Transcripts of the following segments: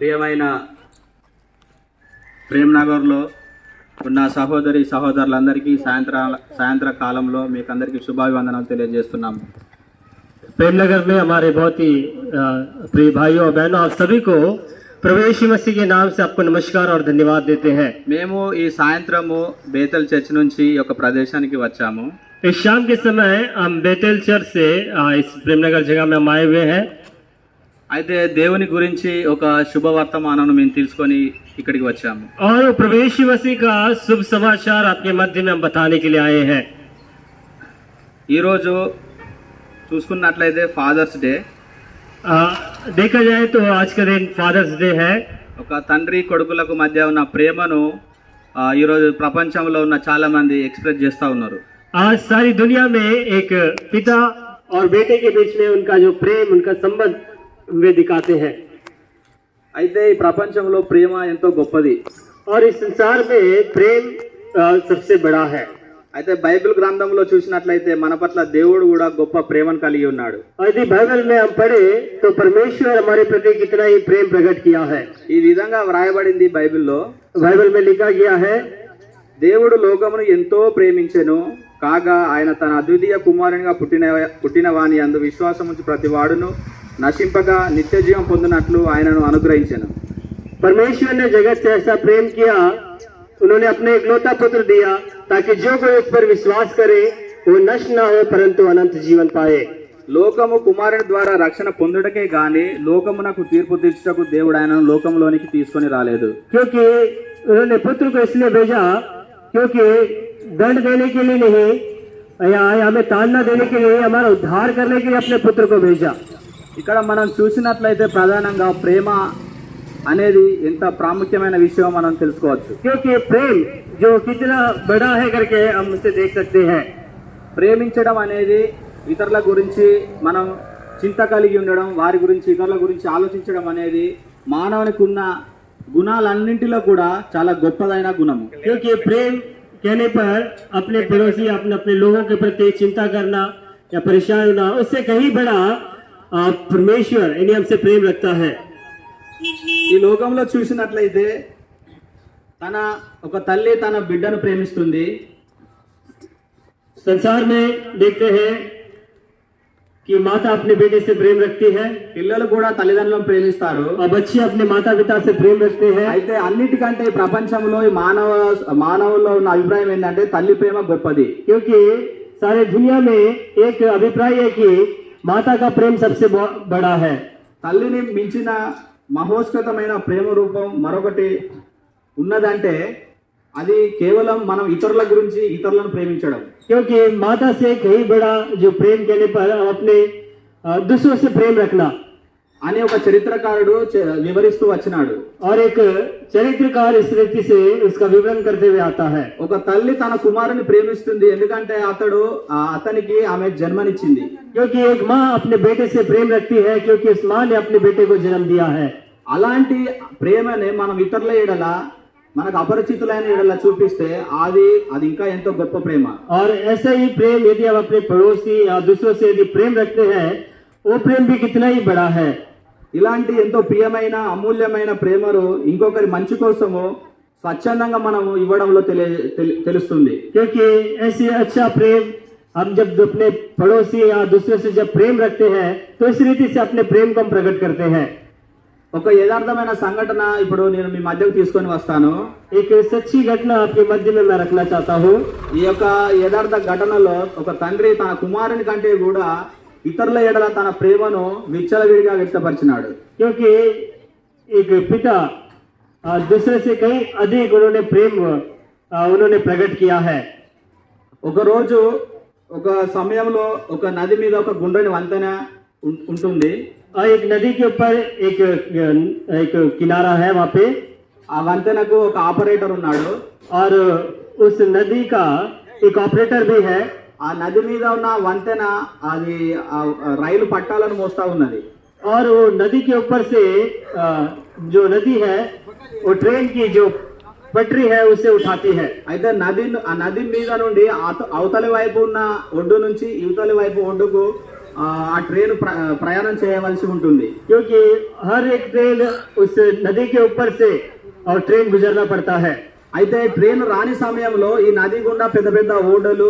ప్రియమైన ప్రేమ్నగర్లో ఉన్న సహోదరి సహోదరులందరికీ సాయంత్ర కాలంలో మీకు అందరికీ శుభాభివందనాలు తెలియజేస్తున్నాము। प्रेमनगर में हमारे बहुत ही प्रिय भाइयों और बहनों, आप सभी को प्रभु यीशु मसीह के नाम से आपको नमस्कार और धन्यवाद देते हैं। మేము ఈ సాయంత్రము బేతల్ చర్చ్ నుంచి ఈ యొక్క ప్రదేశానికి వచ్చాము। इस शाम के समय हम बेतेल चर्च से इस प्रेमनगर जगह में हम आए हुए हैं। అయితే దేవుని గురించి ఒక శుభవర్తమానం మేము తెలుసుకొని ఇక్కడికి వచ్చాము। और प्रभु यीशु मसीह का शुभ समाचार आपके मध्य में हम बताने के लिए आए हैं। ఈ రోజు చూసుకున్నట్లయితే ఫాదర్స్ డే। देखा जाए तो आज का दिन फादर्स डे है। ఒక తండ్రి కొడుకులకు మధ్య ఉన్న ప్రేమను ఈరోజు ప్రపంచంలో ఉన్న చాలా మంది ఎక్స్ప్రెస్ చేస్తూ ఉన్నారు। आज सारी दुनिया में एक पिता और बेटे के बीच में उनका जो प्रेम, उनका संबंध वे दिखाते हैं। అయితే ఈ ప్రపంచంలో ప్రేమ ఎంతో గొప్పది। और इस संसार में प्रेम सबसे बड़ा है। అయితే బైబిల్ గ్రంథంలో చూసినట్లయితే మన పట్ల దేవుడు కూడా గొప్ప ప్రేమను కలిగి ఉన్నాడు। और यदि बाइबल में हम पढ़े तो परमेश्वर हमारे प्रति कितना ही प्रेम प्रकट किया है। ఈ విధంగా వ్రాయబడింది బైబిల్లో। बाइबल में लिखा गया है, దేవుడు లోకమును ఎంతో ప్రేమించెను కాగా ఆయన తన అద్వితీయ కుమారునిగా పుట్టిన వాని యందు విశ్వాసముంచి ప్రతి వాడును నశింపగా నిత్య జీవం పొందినట్లు ఆయనను అనుగ్రహించెను। परमेश्वर ने जगत से ऐसा प्रेम किया, उन्होंने अपने इकलौता पुत्र दिया ताकि जो कोई उस पर विश्वास करे वो नष्ट न हो परंतु अनंत जीवन पाए। లోకము కుమారుని ద్వారా రక్షణ పొందుటకే గాని లోకమునకు తీర్పు తీర్చుటకు దేవుడు ఆయనను లోకంలోనికి తీసుకొని రాలేదు। क्योंकि उन्होंने पुत्र को इसलिए भेजा क्योंकि दंड देने के लिए नहीं, या हमें ताड़ना देने के लिए, हमारा उद्धार करने के लिए अपने पुत्र को भेजा। ఇక్కడ మనం చూసినట్లయితే ప్రధానంగా ప్రేమ అనేది ఎంత ప్రాముఖ్యమైన విషయం మనం తెలుసుకోవచ్చు। क्योंकि प्रेम जो कितना बड़ा है करके हम उसे देख सकते हैं। ప్రేమించడం అనేది ఇతరుల గురించి మనం చింత కలిగి ఉండడం, వారి గురించి ఇతరుల గురించి ఆలోచించడం అనేది మానవునికి ఉన్న గుణాలన్నింటిలో కూడా చాలా గొప్పదైన గుణము। क्योंकि प्रेम कहने पर अपने पड़ोसी, अपने लोगों के प्रति चिंता करना या परेशान होना, उससे कहीं बड़ा परमेश्वर यानी हमसे प्रेम रखता है। ఈ లోకంలో చూసినట్లయితే ఒక తల్లి తన బిడ్డను ప్రేమిస్తుంది। संसार में देखते हैं कि माता अपने बेटे से प्रेम रखती है, పిల్లలు కూడా తల్లిదండ్రులను ప్రేమిస్తారు, और बच्चे अपने माता पिता से प्रेम रखते हैं। అయితే అన్నిటికంటే ఈ ప్రపంచంలో ఈ మానవుల్లో ఉన్న అభిప్రాయం ఏంటంటే తల్లి ప్రేమ గొప్పది। क्योंकि सारे दुनिया में एक अभिप्राय है कि माता का प्रेम सबसे बड़ा है। తల్లిని మించిన మహోత్కృతమైన ప్రేమ రూపం మరొకటి ఉన్నదంటే అది కేవలం మనం ఇతరుల గురించి ఇతరులను ప్రేమించడం। क्योंकि माता से कहीं बड़ा जो प्रेम कहने पर अपने दूसरों से प्रेम रखना అని ఒక చరిత్రకారుడు వివరిస్తూ వచ్చినాడు। और एक चरित्रकार इस रीति से उसका विवरण करते हुए आता है। ఒక తల్లి తన కుమారుని ప్రేమిస్తుంది ఎందుకంటే అతనికి ఆమె జన్మనిచ్చింది। क्योंकि एक माँ अपने बेटे से प्रेम रखती है क्योंकि उस माँ ने अपने बेटे को जन्म दिया है। అలాంటి ప్రేమనే మనం ఇతరుల ఎడల మనకు అపరిచితులైన ఎడల చూపిస్తే అది ఇంకా ఎంతో గొప్ప ప్రేమ। और ऐसा ही प्रेम यदि हम अपने पड़ोसी या दूसरों से यदि प्रेम रखते हैं, वो प्रेम भी कितना ही बड़ा है। ఇలాంటి ఎంతో ప్రియమైన అమూల్యమైన ప్రేమను ఇంకొకరి మంచి కోసము స్వచ్ఛందంగా మనం ఇవ్వడంలో తెలుస్తుంది। क्योंकि ऐसे अच्छा प्रेम हम जब अपने पड़ोसी या दूसरे से जब प्रेम रखते हैं तो इस रीति से अपने प्रेम को हम प्रकट करते हैं। ఒక యథార్థమైన సంఘటన ఇప్పుడు నేను మీ మధ్యకు తీసుకొని వస్తాను। एक सच्ची घटना आपके मध्य में मैं रखना चाहता हूँ। ఈ యొక్క యథార్థ ఘటనలో ఒక తండ్రి తన కుమారుని కంటే కూడా ఇతరుల ఎడల తన ప్రేమను విచ్చలవిడిగా వ్యక్తపరిచినాడు। क्योंकि एक पिता दूसरे से कहीं अधिक उन्होंने प्रेम उन्होंने प्रकट किया है। ఒక రోజు ఒక సమయంలో ఒక నది మీద ఒక గుండ్రని వంతెన ఉంటుంది। एक नदी के ऊपर एक किनारा है, वहाँ पे ఆ వంతెనకు ఒక ఆపరేటర్ ఉన్నాడు। और उस नदी का एक ऑपरेटर भी है। ఆ నది మీద ఉన్న వంతెన అది రైలు పట్టాలను మోస్తా ఉన్నది। और वो नदी के ऊपर से जो नदी है वो ट्रेन की जो पटरी है उसे उठाती है। అయితే నది మీద నుండి అవతలి వైపు ఉన్న ఒడ్డు నుంచి ఇవతలి వైపు ఒడ్డుకు ఆ ట్రైన్ ప్రయాణం చేయవలసి ఉంటుంది. क्योंकि हर एक ट्रेन उस नदी के ऊपर से और ट्रेन गुजरना पड़ता है। అయితే ట్రైన్ రాని సమయంలో ఈ నది గుండా పెద్ద పెద్ద ఓడలు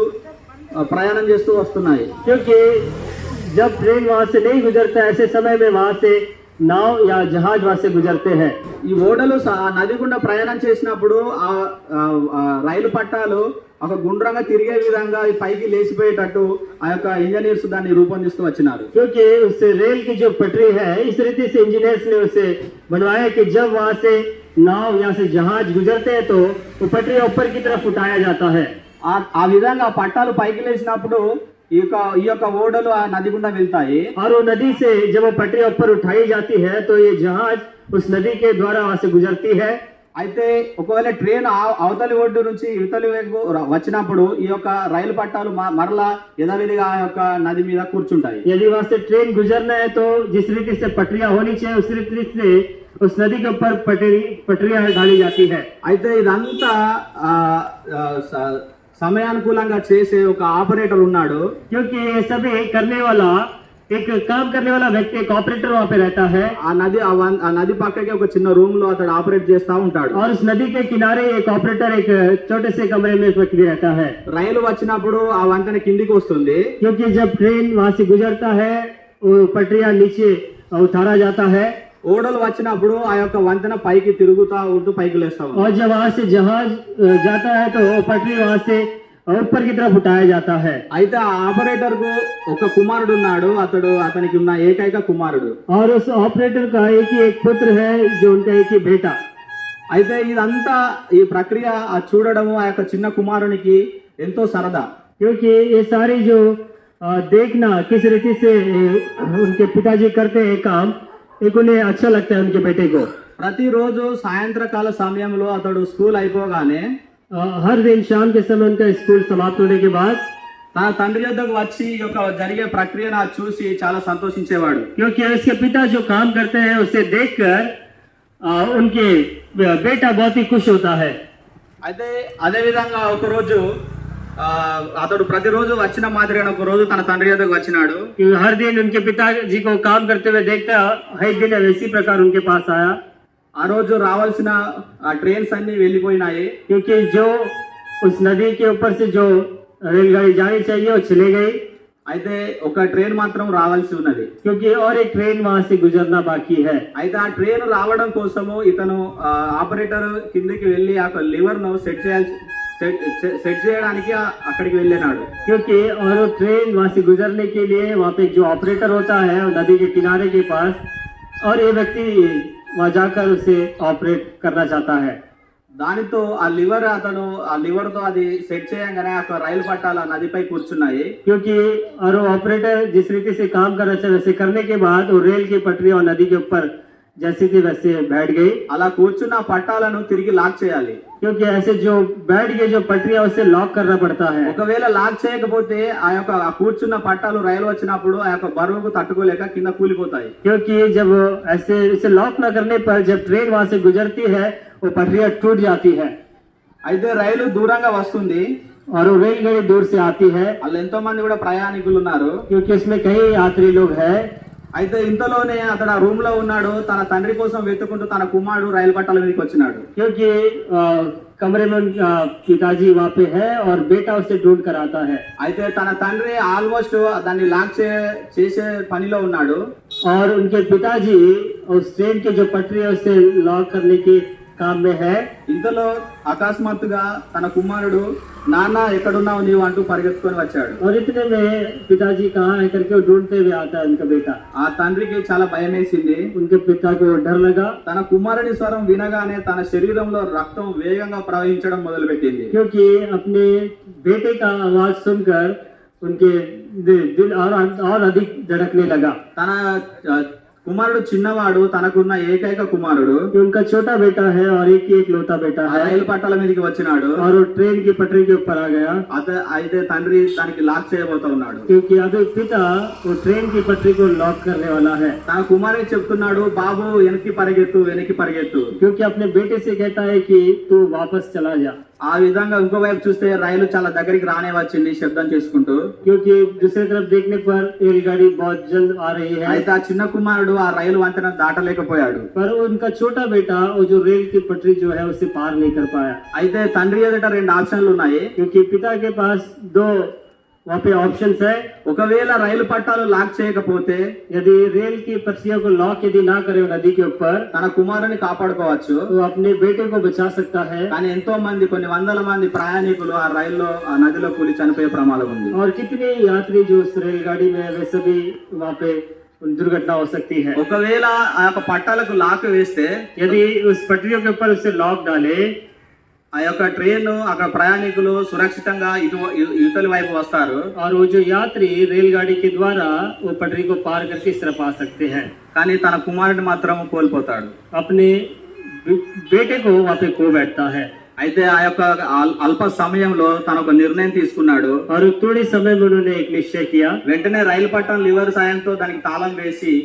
ప్రయాణం చేస్తూ వస్తున్నాయి. क्योंकि जब ट्रेन वहां से नहीं गुजरता ऐसे समय में वहां से नाव या जहाज वहां से गुजरते हैं। ఈ ఓడలు నది గుండా ప్రయాణం చేసినప్పుడు ఆ రైలు పట్టాలు ఒక గుండ్రంగా తిరిగే విధంగా ఈ పైకి లేచిపోయేటట్టు ఆ యొక్క ఇంజనీర్స్ దాన్ని రూపొందిస్తూ వచ్చినారు. क्योंकि उस रेल की जो पटरी है इस रीति से इंजीनियर्स ने उसे बनवाया कि जब वहां से नाव या से जहाज गुजरते हैं तो वो पटरी ऊपर की तरफ उठाया जाता है। ఆ విధంగా పట్టాలు పైకి లేచినప్పుడు ఈ యొక్క ఓడలు ఆ నది గుండా వెళ్తాయి. और वो नदी से जब वो पटरी ऊपर उठाई जाती है तो ये जहाज उस नदी के द्वारा वहां से गुजरती है। అయితే ఒకవేళ ట్రైన్ అవతలి ఒడ్డు నుంచి ఇవతలి వైపు వచ్చినప్పుడు ఈ యొక్క రైలు పట్టాలు మరలా యథావిధిగా ఆ యొక్క నది మీద కూర్చుంటాయి. यदि वहां से ट्रेन गुजरना है तो जिस रीति से पटरियां होनी चाहिए उस रीति से उस नदी के ऊपर पटरियां डाली जाती है। అయితే ఇదంతా సమయానుకూలంగా చేసే ఒక ఆపరేటర్ ఉన్నాడు. क्योंकि ये सभी करने वाला एक काम करने वाला व्यक्ति एक ऑपरेटर वहाँ पे रहता है। ఆ నది పక్కకి ఒక చిన్న రూమ్ లో అతడు ఆపరేట్ చేస్తా ఉంటాడు. और उस नदी के किनारे एक ऑपरेटर एक छोटे से कमरे में एक व्यक्ति रहता है। రైలు వచ్చినప్పుడు ఆ వంతెన కిందికి వస్తుంది. क्योंकि जब ट्रेन वहाँ से गुजरता है वो पटरियां नीचे उतारा जाता है। ఓడలు వచ్చినప్పుడు ఆ యొక్క వంతెన పైకి తిరుగుతా ఉంటూ పైకి లేస్తా ఉంది. और जब वहाँ से जहाज जाता है तो वो पटरी वहाँ से ऊपर की तरफ उठाया जाता है। అయితే ఆ ఆపరేటర్ కు ఒక కుమారుడు ఉన్నాడు. అతనికి ఉన్న ఏకైక కుమారుడు. और उस ऑपरेटर का एक ही एक पुत्र है जो उनका एक ही बेटा। అయితే ఇదంతా ఈ ప్రక్రియ చూడడము ఆ యొక్క చిన్న కుమారునికి ఎంతో సరదా. क्योंकि ये सारी जो देखना किस रीति से उनके पिताजी करते हैं काम एक उन्हें अच्छा लगता है उनके बेटे को। ప్రతిరోజు సాయంత్రకాల సమయంలో అతడు స్కూల్ అయిపోగానే हर दिन शाम के समय उनका स्कूल समाप्त होने के बाद తన తండ్రి వద్దకు వచ్చి ఈ యొక్క జరిగే ప్రక్రియను చూసి చాలా సంతోషించేవాడు. क्योंकि उसके पिता जो काम करते हैं उसे देखकर उनके बेटा बहुत ही खुश होता है। అయితే అదే విధంగా ఒకరోజు అతడు ప్రతిరోజు వచ్చిన మాదిరిగా ఒక రోజు తన తండ్రి వద్దకు వచ్చినాడు. हर दिन उनके पिताजी को काम करते हुए देखता हर दिन इसी प्रकार उनके पास आया। ఆ రోజు రావాల్సిన ట్రైన్స్ అన్ని వెళ్ళిపోయినాయి. क्योंकि जो उस नदी के ऊपर से जो रेलगाड़ी जानी चाहिए वो चले गई। అయితే ఒక ట్రైన్ మాత్రం రావాల్సి ఉన్నది. क्योंकि और एक ट्रेन वहां से गुजरना बाकी है। అయితే ఆ ట్రైన్ రావడం కోసము ఇతను ఆపరేటర్ కిందకి వెళ్ళి ఆ లివర్ ను సెట్ చేయడానికి అక్కడికి వెళ్ళినాడు. क्योंकि और वो ट्रेन वहां से गुजरने के लिए वहां पे जो ऑपरेटर होता है नदी के किनारे के पास और ये व्यक्ति वहां जाकर उसे ऑपरेट करना चाहता है। దానితో ఆ లివర్ తో అది సెట్ చేయగానే ఆ రైలు పట్టాల నదిపై కూర్చున్నాయి. क्योंकि और ऑपरेटर जिस रीति से काम करना चाहिए वैसे करने के बाद वो रेल की पटरी और नदी के ऊपर जैसे थी वैसे बैठ गई। అలా కూర్చున్న పట్టాలను తిరిగి లాక్ చేయాలి. क्योंकि ऐसे जो बैठ गए जो पटरी है उसे लॉक करना पड़ता है। ఒకవేళ లాక్ చేయకపోతే ఆ యొక్క కూర్చున్న పట్టాలు రైలు వచ్చినప్పుడు ఆ యొక్క బరువుకు తట్టుకోలేక కింద కూలిపోతాయి. क्योंकि जब ऐसे इसे लॉक न करने पर जब ट्रेन वहां से गुजरती है वो पटरियां टूट जाती है। అయితే రైలు దూరంగా వస్తుంది. और वो रेलगाड़ी दूर से आती है। వాళ్ళు ఎంతో మంది కూడా ప్రయాణికులు ఉన్నారు. क्योंकि इसमें कई यात्री लोग हैं। అయితే ఇంతలోనే అతడు ఆ రూమ్ లో ఉన్నాడు. తన తండ్రి కోసం వెతుకుంటూ తన కుమారుడు రైలు పట్టాల మీదకి వచ్చినాడు. क्योंकि कमरे में उनका पिताजी वहाँ पे है और बेटा उसे ढूंढ कर आता है। అయితే తన తండ్రి ఆల్మోస్ట్ దాన్ని లాక్ చేసే పనిలో ఉన్నాడు. और उनके पिताजी उस ट्रेन के जो पटरी है उसे लॉक करने के काम में है। ఇంతలో అకస్మాత్తుగా తన కుమారుడు నాన్న ఎక్కడున్నావు నీవు అంటూ పరిగెత్తుకొని వచ్చాడు. और इतने में पिताजी कहाँ है करके वो ढूंढते हुए आता है उनका बेटा। ఆ తండ్రికి చాలా భయం వేసింది. उनके पिता को डर लगा। తన కుమారుడి స్వరం వినగానే తన శరీరంలో రక్తం వేగంగా ప్రవహించడం మొదలుపెట్టింది. क्योंकि अपने बेटे का आवाज सुनकर उनके दिल और अधिक धड़कने लगा। తన కుమారుడు చిన్నవాడు, తనకున్న ఏకైక కుమారుడు. उनका छोटा बेटा है और एक ही लौता बेटा है। రైలు పట్టాల మీదకి వచ్చినాడు. और वो ट्रेन की पटरी के ऊपर आ गया। అయితే తండ్రి దానికి లాక్ చేయబోతా ఉన్నాడు. क्योंकि अभी पिता वो ट्रेन की पटरी को लॉक करने वाला है। తన కుమారుడికి చెప్తున్నాడు, బాబు వెనక్కి పరిగెత్తు. क्योंकि अपने बेटे से कहता है कि तू वापस चला जा। ఆ విధంగా ఇంకోవైపు చూస్తే రైలు చాలా దగ్గరికి రానే వచ్చింది శబ్దం చేసుకుంటూ. क्योंकि दूसरी तरफ देखने पर रेलगाड़ी बहुत जल्द आ रही है, అయితే ఆ చిన్న కుమారుడు ఆ రైలు వంతెన దాటలేకపోయాడు. पर उनका छोटा बेटा वो जो रेल की पटरी जो है उसे पार नहीं कर पाया, అయితే తండ్రి ఎదుట రెండు ఆప్షన్లు ఉన్నాయి. क्योंकि पिता के पास दो वहाँ पे ऑप्शंस है. ఒకవేళ రైలు పట్టాలు లాక్ చేయకపోతే यदि रेल की पटरियों को लॉक यदि ना करे नदी के ऊपर, తన కుమారుని కాపాడుకోవచ్చు. तो अपने बेटे को बचा सकता है. కానీ ఎంతో మంది కొన్ని వందల మంది ప్రయాణికులు ఆ రైల్లో ఆ నదిలో కూలి చనిపోయే ప్రమాదం ఉంది. और कितने यात्री जो उस रेलगाड़ी में वे सभी वहाँ पे दुर्घटना हो सकती है. ఒకవేళ ఆ యొక్క పట్టాలకు లాక్ వేస్తే यदि उस पटरियों के ऊपर उसे लॉक डाले, ఆ యొక్క ట్రైన్ అక్కడ ప్రయాణికులు సురక్షితంగా ఇవతలి వైపు వస్తారు. और वो जो यात्री रेलगाड़ी के द्वारा वो पटरी को पार करके इस तरफ आ सकते हैं, కానీ తన కుమారుడిని మాత్రం కోల్పోతాడు. अपने बेटे को वहाँ पे खो बैठता है. అయితే ఆ యొక్క అల్ప సమయంలో తన ఒక నిర్ణయం తీసుకున్నాడు. और थोड़े समय में उन्होंने एक निश्चय किया, వెంటనే రైలు పట్టం లివర్ సాయంతో దానికి తాళం వేసి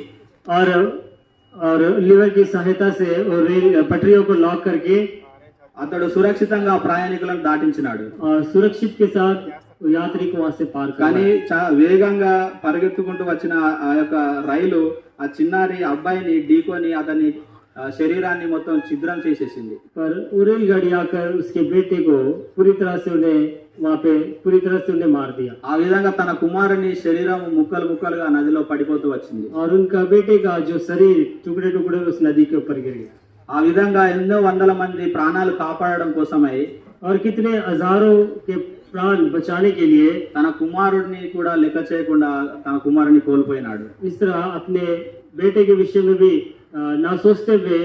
और लीवर की सहायता से वो रेल पटरियों को लॉक करके అతడు సురక్షితంగా ప్రయాణికులను దాటించినాడు. और सुरक्षित के साथ वो यात्री को वहाँ से पार కానీ करवाया. వేగంగా పరిగెత్తుకుంటూ వచ్చిన ఆ యొక్క రైలు ఆ చిన్నారి అబ్బాయిని ఢీకొని అతని శరీరాన్ని మొత్తం ఛిద్రం చేసేసింది. पर वो रेलगाड़ी आकर उसके बेटे को पूरी तरह से उन्हें वहाँ पे पूरी तरह से उन्हें मार दिया. ఆ విధంగా తన కుమారుని శరీరం ముక్కలు ముక్కలుగా నదిలో పడిపోతూ వచ్చింది. और उनका बेटे का जो शरीर टुकड़े टुकड़े उस नदी के ऊपर गिर गया. ఆ విధంగా ఎన్నో వందల మంది ప్రాణాలు కాపాడడం కోసమై और कितने हजारों के प्राण बचाने के लिए తన కుమారుడిని కూడా లెక్క చేయకుండా తన కుమారుని కోల్పోయినాడు. इस तरह अपने बेटे के विषय में भी ना सोचते हुए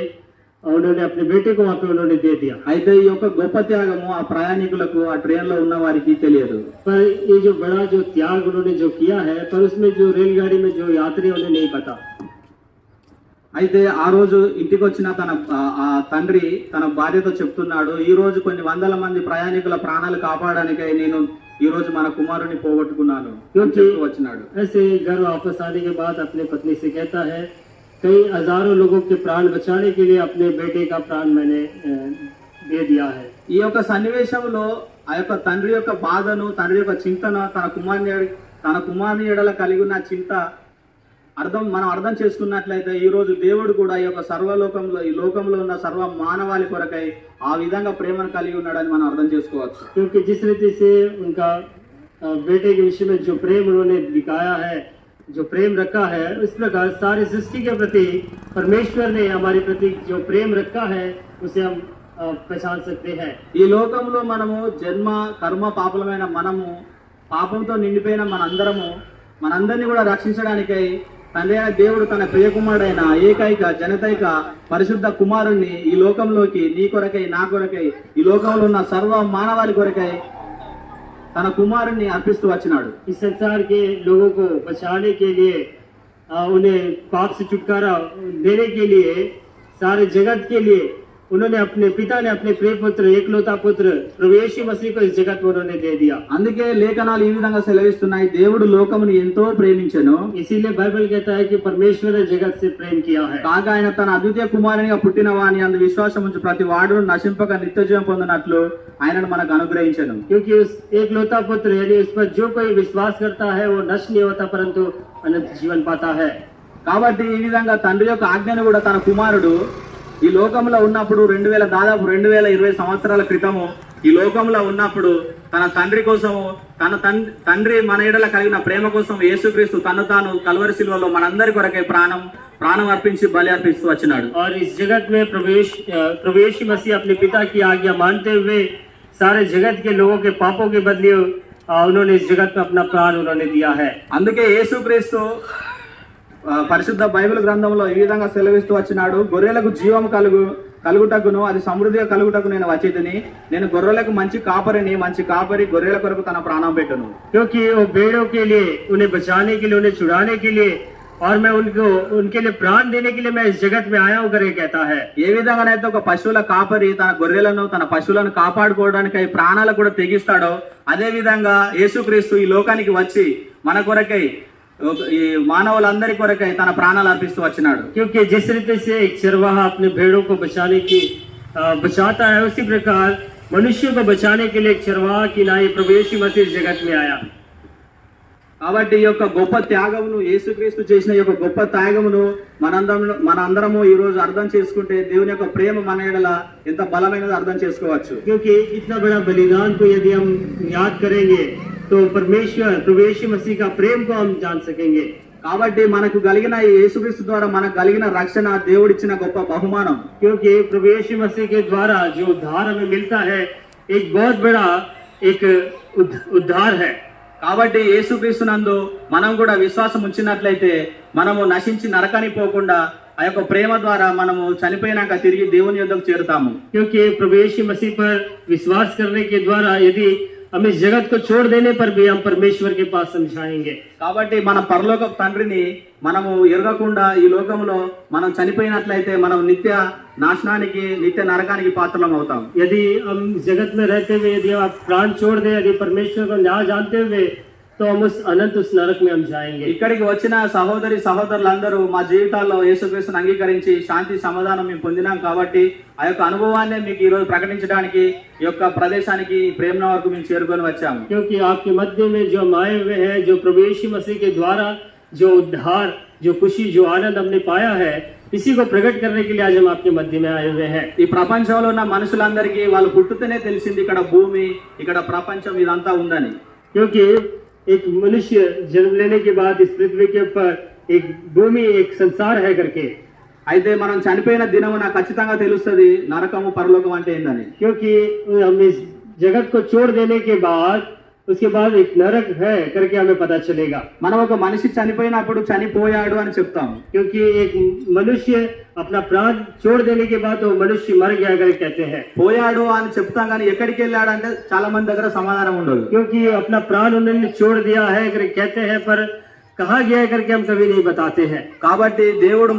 उन्होंने अपने बेटे को वहाँ पे उन्होंने दे दिया. అయితే ఈ యొక్క గొప్ప త్యాగము ఆ ప్రయాణికులకు ఆ ట్రైన్ లో ఉన్న వారికి తెలియదు. पर ये जो बड़ा जो त्याग उन्होंने जो किया है, पर उसमें जो रेलगाड़ी में जो यात्री उन्हें नहीं पता. అయితే ఆ రోజు ఇంటికి వచ్చిన తన ఆ తండ్రి తన భార్యతో చెప్తున్నాడు, ఈ రోజు కొన్ని వందల మంది ప్రయాణికుల ప్రాణాలు కాపాడడానికై నేను ఈ రోజు మన కుమారుని పోగొట్టుకున్నాను అని చెప్తూ వచ్చినాడు. ऐसे घर वापस आने के बाद अपने पत्नी से कहता है, कई हजारों लोगों के प्राण बचाने के लिए अपने बेटे का प्राण मैंने दे दिया है. ఈ యొక్క సన్నివేశంలో ఆ యొక్క తండ్రి యొక్క బాధను, తండ్రి యొక్క చింతన, తన కుమారుని ఎడల కలిగి ఉన్న చింత మనం అర్థం చేసుకున్నట్లయితే ఈ రోజు దేవుడు కూడా ఈ యొక్క సర్వలోకంలో ఈ లోకంలో ఉన్న సర్వ మానవాళి కొరకై ఆ విధంగా ప్రేమను కలిగి ఉన్నాడని మనం అర్థం చేసుకోవచ్చు. क्योंकि जिस रीति से उनका बेटे के विषय में जो प्रेम उन्होंने दिखाया है, जो प्रेम रखा है, उस प्रकार सारी सृष्टि के प्रति परमेश्वर ने हमारे प्रति जो प्रेम रखा है उसे हम पहचान सकते हैं. ఈ లోకంలో మనము జన్మ కర్మ పాపలమైన మనము పాపంతో నిండిపోయిన మనందరినీ కూడా రక్షించడానికై తండ్రి అయిన దేవుడు తన ప్రియకుమారుడైన ఏకైక జనతైక పరిశుద్ధ కుమారుణ్ణి ఈ లోకంలోకి నీ కొరకై నా కొరకై ఈ లోకంలో ఉన్న సర్వ మానవాళి కొరకై తన కుమారుణ్ణి అర్పిస్తూ వచ్చినాడు. इस संसार के लोगों को बचाने के लिए, उन्हें पाप से छुटकारा देने के लिए, सारे जगत के लिए उन्होंने अपने पिता ने अपने प्रिय पुत्र एकलौता पुत्र प्रभु यीशु मसीह को इस जगत में उन्होंने दे दिया. అందుకే లేఖనాలు ఈ విధంగా సెలవిస్తున్నాయి, దేవుడు లోకమును ఎంతో ప్రేమించెను, इसीलिए बाइबल कहता है कि परमेश्वर ने जगत से प्रेम किया है. కాగా ఆయన తన అద్వితీయ కుమారునిగా పుట్టిన వాని అందు విశ్వాసం ఉంచి ప్రతి వాడు నశింపక నిత్య జీవం పొందినట్లు ఆయనను మనకు అనుగ్రహించెను. क्योंकि उस एकलौता पुत्र यानी उस पर जो कोई विश्वास करता है वो नष्ट नहीं होता परंतु अनंत जीवन पाता है. కాబట్టి ఈ విధంగా తండ్రి యొక్క ఆజ్ఞను కూడా తన కుమారుడు ఈ లోకంలో ఉన్నప్పుడు దాదాపు 2020 సంవత్సరాల క్రితము ఈ లోకంలో ఉన్నప్పుడు తన తండ్రి కోసము తండ్రి మన ఎడల కలిగిన ప్రేమ కోసం యేసుక్రీస్తు తను తాను కల్వరి శిలువలో మనందరి కొరకై ప్రాణం అర్పించి బలి అర్పిస్తూ వచ్చినాడు. और इस जगत में प्रभु यीशु मसीह अपने पिता की आज्ञा मानते हुए सारे जगत के लोगों के पापों के बदले उन्होंने इस जगत में अपना प्राण उन्होंने दिया है. అందుకే యేసుక్రీస్తు పరిశుద్ధ బైబిల్ గ్రంథంలో ఈ విధంగా సెలవిస్తూ వచ్చినాడు, గొర్రెలకు జీవం కలుగుటకును అది సమృద్ధిగా కలుగుటకు నేను వచ్చేదని, నేను గొర్రెలకు మంచి కాపరి గొర్రెల కొరకు తన ప్రాణం పెట్టును. क्योंकि वो भेड़ों के लिए, उन्हें बचाने के लिए, उन्हें छुड़ाने के लिए और मैं उनके लिए प्राण देने के लिए मैं इस जगत में आया हूँ करके कहता है. ఏ విధంగానైతే ఒక పశువుల కాపరి తన గొర్రెలను తన పశువులను కాపాడుకోవడానికి ప్రాణాలు కూడా తెగిస్తాడో అదే విధంగా యేసుక్రీస్తు ఈ లోకానికి వచ్చి మన కొరకై ఈ మానవులందరి కొరకై తన ప్రాణాలు అర్పిస్తూ వచ్చినాడు. क्योंकि जिस रीति से एक चरवाहा अपने भेड़ों को बचाता है, उसी प्रकार मनुष्यों को बचाने के लिए एक चरवाहा की नाई प्रभु यीशु मसीह इस जगत में आया। కాబట్టి ఈ యొక్క గొప్ప త్యాగమును యేసుక్రీస్తు చేసిన ఈ యొక్క గొప్ప త్యాగమును మనందరము ఈ రోజు అర్థం చేసుకుంటే దేవుని యొక్క ప్రేమ మన ఎడల ఎంత బలమైనదో అర్థం చేసుకోవచ్చు. क्योंकि इतना बड़ा बलिदान को यदि हम याद करेंगे तो परमेश्वर प्रभु यीशु मसीह का प्रेम को हम जान सकेंगे। కాబట్టి మనకు కలిగిన ఈ యేసుక్రీస్తు ద్వారా మనకు కలిగిన రక్షణ దేవుడిచ్చిన గొప్ప బహుమానం. क्योंकि प्रभु यीशु मसीह के द्वारा जो उद्धार हमें मिलता है एक बहुत बड़ा एक उद्धार है। కాబట్టి యేసుక్రీస్తునందు మనం కూడా విశ్వాసం ఉంచినట్లయితే మనము నశించి నరకానికి పోకుండా ఆ యొక్క ప్రేమ ద్వారా మనము చనిపోయినాక తిరిగి దేవుని యొద్దకు చేరుతాము. क्योंकि प्रभु यीशु मसीह पर विश्वास करने के द्वारा यदि हम इस जगत को छोड़ देने पर भी हम परमेश्वर के पास समझाएंगे। కాబట్టి మన పరలోక తండ్రిని మనము ఎరగకుండా ఈ లోకంలో మనం చనిపోయినట్లయితే మనం నిత్య నాశనానికి నిత్య నరకానికి పాత్రలం అవుతాం. यदि हम जगत में रहते हुए यदि आप प्राण छोड़ दें, यदि परमेश्वर को ना जानते हुए तो हम उस अनंत उस नरक में हम जाएंगे। ఇక్కడికి వచ్చిన సహోదరి సహోదరులందరూ మా జీవితాల్లో యేసుక్రీస్తుని అంగీకరించి శాంతి సమాధానం మేము పొందినాం కాబట్టి ఆ యొక్క అనుభవాన్ని మీకు ఈ రోజు ప్రకటించడానికి ఈ యొక్క ప్రదేశానికి ప్రేమ వరకు మేము చేరుకొని వచ్చాము. क्योंकि आपके मध्य में जो हम आए हुए हैं, जो प्रभु यीशु मसीह के द्वारा जो उद्धार, जो खुशी, जो आनंद हमने पाया है, इसी को प्रकट करने के लिए आज हम आपके मध्य में आए हुए हैं। ఈ ప్రపంచంలో ఉన్న మనుషులందరికీ వాళ్ళు పుట్టుతూనే తెలిసింది ఇక్కడ భూమి, ఇక్కడ ప్రపంచం ఇదంతా ఉందని. क्योंकि एक मनुष्य जन्म लेने के बाद इस पृथ्वी के ऊपर एक भूमि, एक संसार है करके, అయితే మనం చనిపోయిన దినమున ఖచ్చితంగా తెలుస్తుంది నరకము పరలోకం అంటే ఏందని. क्योंकि हम इस जगत को छोड़ देने के बाद उसके बाद एक नरक है करके हमें पता चलेगा। మనం ఒక మనిషి చనిపోయినప్పుడు చనిపోయాడు అని చెప్తాం. क्योंकि एक मनुष्य अपना प्राण छोड़ देने के बाद वो मनुष्य मर गया करके कहते हैं। పోయాడు అని చెప్తాం కానీ ఎక్కడికి వెళ్ళాడు అంటే చాలా మంది దగ్గర సమాధానం ఉండదు. क्योंकि अपना प्राण उन्होंने छोड़ दिया है करके कहते हैं, पर कहाँ गया है करके हम कभी नहीं बताते हैं। కాబట్టి దేవుడు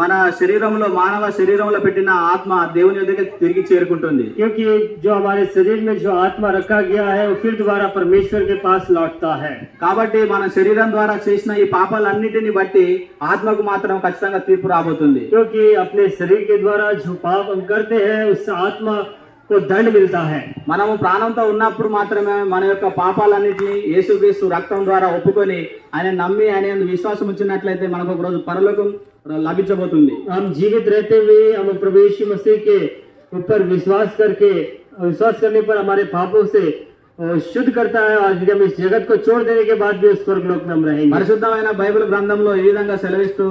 మన శరీరంలో మానవ శరీరంలో పెట్టిన ఆత్మ దేవుని దగ్గరికి తిరిగి చేరుకుంటుంది. क्योंकि जो हमारे शरीर में जो आत्मा रखा गया है वो फिर दोबारा परमेश्वर के पास लौटता है। కాబట్టి మన శరీరం ద్వారా చేసిన ఈ పాపాలన్నిటిని బట్టి ఆత్మకు మాత్రం ఖచ్చితంగా తీర్పు రాబోతుంది. क्योंकि अपने शरीर के द्वारा जो पाप हम करते हैं उससे आत्मा को दंड मिलता है। మనము ప్రాణంతో ఉన్నప్పుడు మాత్రమే మన యొక్క పాపాలన్నిటిని యేసుక్రీస్తు రక్తం ద్వారా ఒప్పుకొని ఆయన నమ్మి ఆయన యందు విశ్వాసం ఉంచినట్లయితే మనకు ఒక రోజు పరలోకం లభించబోతుంది. हम जीवित रहते हुए हम प्रभु यीशु मसीह के ऊपर विश्वास करने पर हमारे पापों से शुद्ध करता है, और यदि हम इस जगत को छोड़ देने के बाद भी उस स्वर्गलोक में हम रहेंगे। పరిశుద్ధమైన బైబిల్ గ్రంథంలో ఈ విధంగా సెలవిస్తూ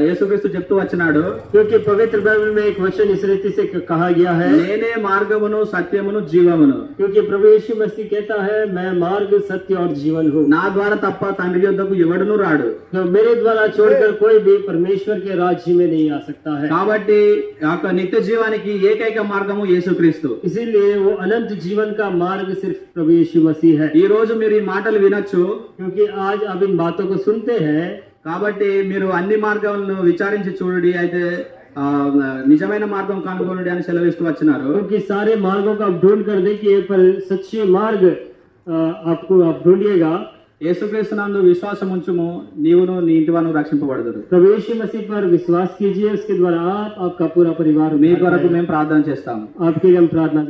యేసుక్రీస్తు చెప్తూ వచ్చినాడు. क्योंकि पवित्र बाइबल में एक वचन इस रीति से कहा गया है, నేనే మార్గమును సత్యమును జీవమును. क्योंकि प्रभु यीशु मसीह कहता है मैं मार्ग, सत्य और जीवन हूँ। నా ద్వారా తప్ప తండ్రి యొద్దకు ఎవడును రాడు. तो मेरे द्वारा छोड़कर कोई भी परमेश्वर के राज्य में नहीं आ सकता है। కాబట్టి ఆ యొక్క నిత్య జీవానికి ఏకైక మార్గము యేసుక్రీస్తు. इसीलिए वो अनंत जीवन का मार्ग सिर्फ प्रभु यीशु मसीह है। ఈ రోజు మీరు ఈ మాటలు వినొచ్చు. क्योंकि आज आप इन बातों को सुनते हैं, కాబట్టి మీరు అన్ని మార్గాలను విచారించి చూడండి, అయితే నిజమైన మార్గం కనుగొనండి అని సెలవిస్తూ వచ్చినారు. क्योंकि सारे मार्गों को आप ढूंढ कर देखिए, पर सच्चे मार्ग आपको आप ढूंढिएगा। యేసుక్రీస్తునందు విశ్వాసం ఉంచుము, నీవును నీ ఇంటి వారు రక్షింపబడదురు. प्रभु यीशु मसीह पर विश्वास कीजिए, उसके द्वारा आप, आपका पूरा परिवार। మీ కొరకు మేము ప్రార్థన చేస్తాము. आपके लिए हम प्रार्थना